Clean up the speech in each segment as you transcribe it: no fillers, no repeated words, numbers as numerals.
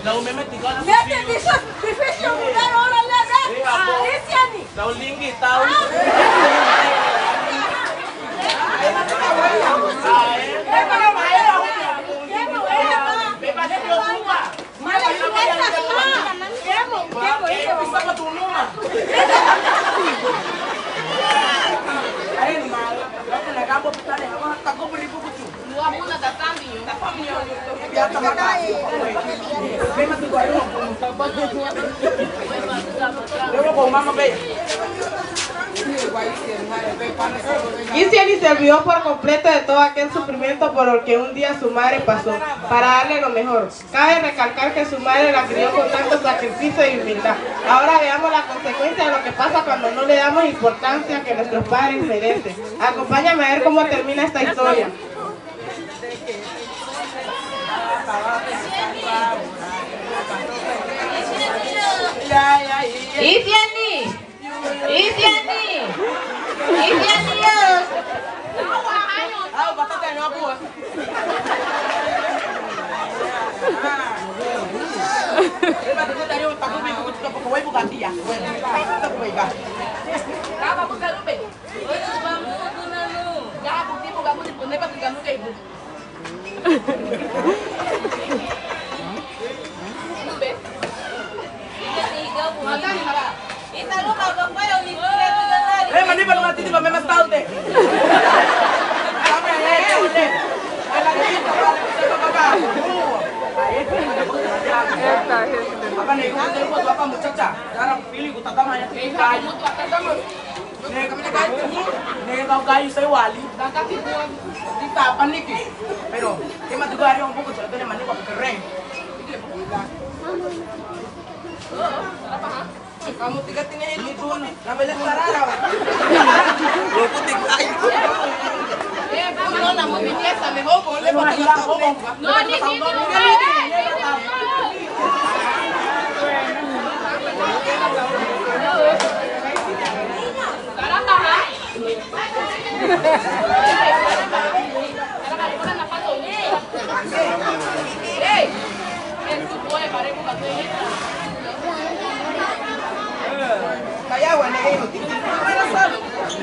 Lau memetikan aku. Lihat bisa difisio muda orang lihat. Ini nih. Tahu linggi tahu. Cristian se olvidó por completo de todo aquel sufrimiento por el que un día su madre pasó, para darle lo mejor. Cabe recalcar que su madre la crió con tanto sacrificio y humildad. Ahora veamos la consecuencia de lo que pasa cuando no le damos importancia que nuestros padres merecen. Acompáñame a ver cómo termina esta historia. Mandi pada mati di bawah mas tahu deh. Apa nih? Kita buat apa mucaca? Cara pilih kita tama ya. Kayu. Nih kami kayu. Nih kau kayu saya wali. Kita apa nih? Pero, kita juga hari orang buku cerita mandi kau keren. Kamu tiga tinggal ini pun, sampai sekarang. Lo putih kayu. No, namun biasa mejor ponle para que la pongan. No, ni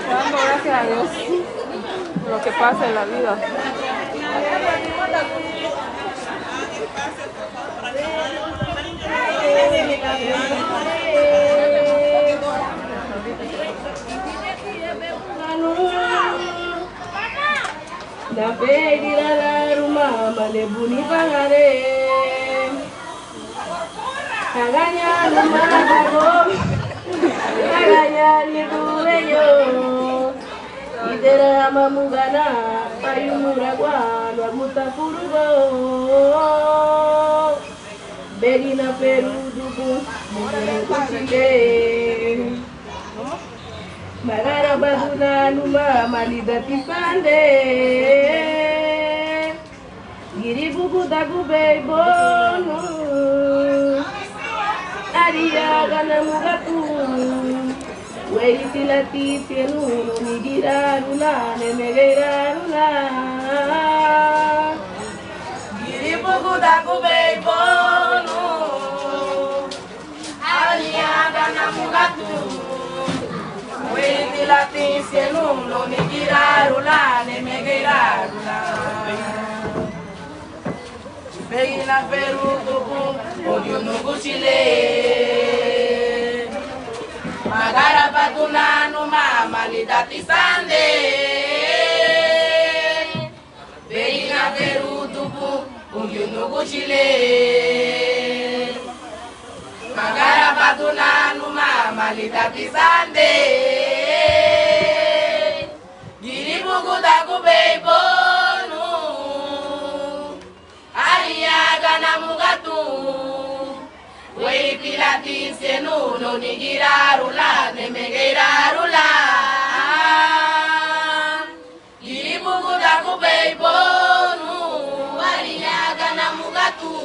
Dando gracias a Dios por lo que pasa en la vida. Dapat di rumah malebuni pangare, kaganya rumah bago, kaganya nikuleyo, idera mamugana, payumuragwa, wamuta kurubo, berina peru dubu, mukuchike. Magara baguna numa malida tipande giri bubu dagu bebonu aria gana mugatu wei tilati tienu nigira luna nemegira luna giri bubu dagu bebonu aria gana mugatu Witi lati sienu no ni girarula ne me girarula. Begina peru tupu odio no kuchile. Magara batuna no mama li dati sande. Begina peru tupu odio no kuchile. Magara batuna no mama li dati sande. Dagu beibonu Ariaga namugatu Wei pilati senu no nigirarula nemegirarula Giribugu dagu beibonu Ariaga namugatu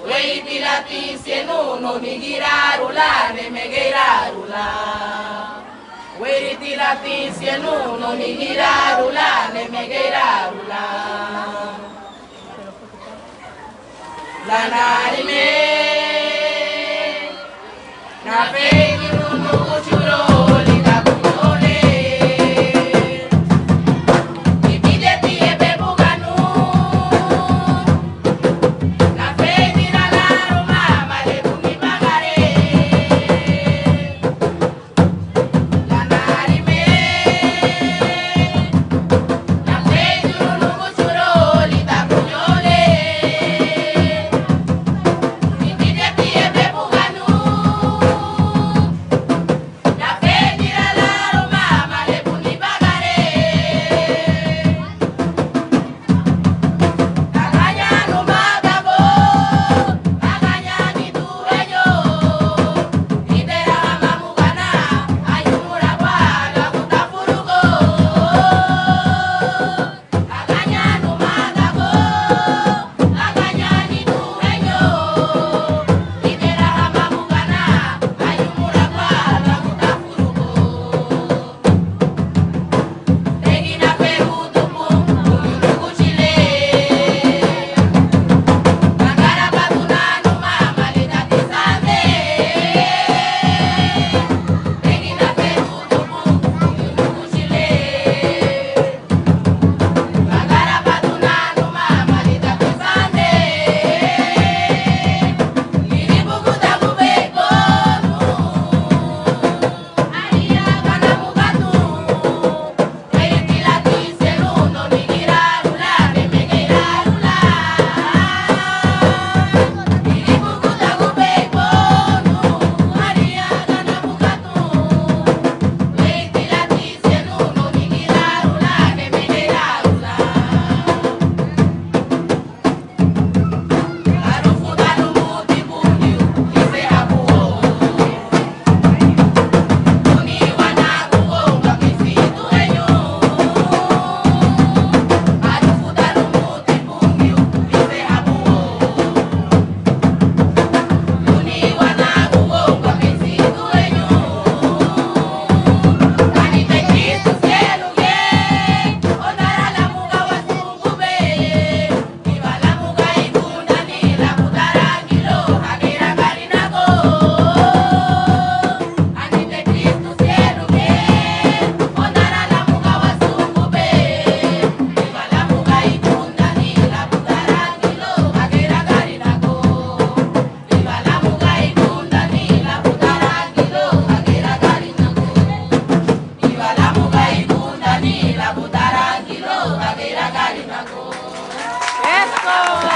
Wei pilati senu no nigirarula nemegirarula Weiritilati sienu no nigirarula nemegeirarula. Lanarime na fegi nunu kuchuro lita kunyole. Ibideti ebe buganu na fegi na laro mama le bungi bagare. Lanarime na fegi nunu kuchuro lita kunyole. Ibideti ebe buganu na fegi na laro mama le bungi bagare. Aganya no magabo, aganya ni dueño, idera mamugana, ayumura wala kutafurugo. Aganya no magabo, aganya ni dueño, idera mamugana, ayumura wala kutafurugo. Regina Peru tupu, uyurugu Chile. Bagara batunano mama lita tisande. Regina Peru tupu, uyurugu Chile. Bagara batunano mama lita tisande. Liribugu takubeko nu. Aria gana mugatu. Weiritilati sienu no nigirarula nemegeirarula. Liribugu takubeko nu. Aria gana mugatu. Weiritilati sienu no nigirarula nemegeirarula. Harufu dalu muti bunyu ise habuo. Uni wanaku gonga misitu enyu. Harufu dalu muti bunyu ise habuo. Uni wanaku gonga misitu enyu. Kanite Kristu sienu ye, ondara la muga wasungu be. Iba la muga ikunda ni la kutarangilo hagira karinago. Kanite Kristu sienu ye, ondara la muga wasungu be. Iba la muga ikunda ni la kutarangilo hagira karinago. Iba la muga ikunda ni la kutarangilo hagira karinago. Iba la muga ikunda ni la kutarangilo hagira karinago. Eso.